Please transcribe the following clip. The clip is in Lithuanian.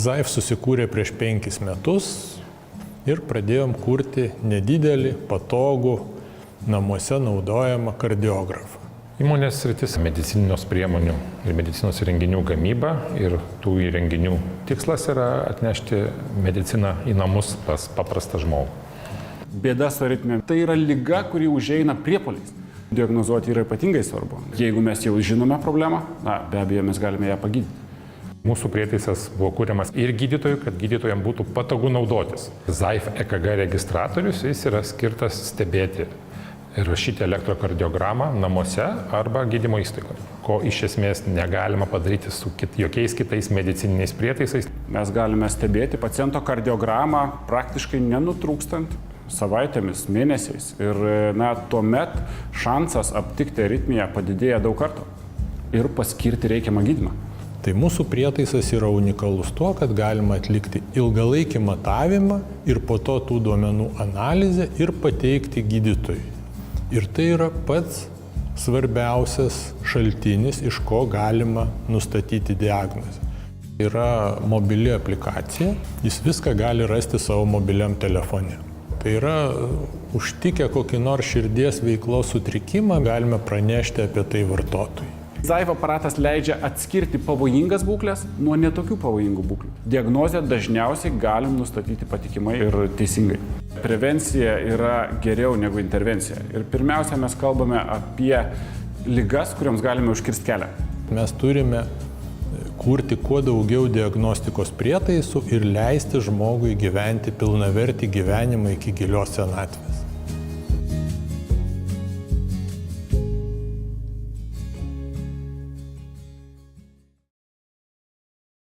ZAIF susikūrė prieš 5 metus ir pradėjom kurti nedidelį, patogų, namuose naudojamą kardiografą. Įmonės sritis medicininios priemonių ir medicinos įrenginių gamyba ir tų įrenginių tikslas yra atnešti mediciną į namus pas paprastą žmogų. Bėda su aritmija tai yra liga, kuri užeina priepuoliais. Diagnozuoti yra ypatingai svarbu. Jeigu mes jau žinome problemą, be abejo mes galime ją pagydyti. Mūsų prietaisas buvo kuriamas ir gydytojų, kad gydytojams būtų patogu naudotis. ZAIF EKG registratorius, jis yra skirtas stebėti ir rašyti elektrokardiogramą namuose arba gydymo įstaigoje, ko iš esmės negalima padaryti su jokiais kitais medicininiais prietaisais. Mes galime stebėti paciento kardiogramą praktiškai nenutrūkstant savaitėmis, mėnesiais. Ir tuomet šansas aptikti aritmiją padidėja daug kartų ir paskirti reikiamą gydymą. Tai mūsų prietaisas yra unikalus tuo, kad galima atlikti ilgalaikį matavimą ir po to tų duomenų analizę ir pateikti gydytojui. Ir tai yra pats svarbiausias šaltinis, iš ko galima nustatyti diagnozę. Yra mobili aplikacija, jis viską gali rasti savo mobiliam telefone. Tai yra užtikę kokį nors širdies veiklos sutrikimą, galime pranešti apie tai vartotojui. ZAIF aparatas leidžia atskirti pavojingas būklės nuo netokių pavojingų būklių. Diagnozę dažniausiai galim nustatyti patikimai ir teisingai. Prevencija yra geriau negu intervencija. Ir pirmiausia, mes kalbame apie ligas, kuriams galime užkirsti kelią. Mes turime kurti kuo daugiau diagnostikos prietaisų ir leisti žmogui gyventi pilnavertį gyvenimą iki gilios senatvės.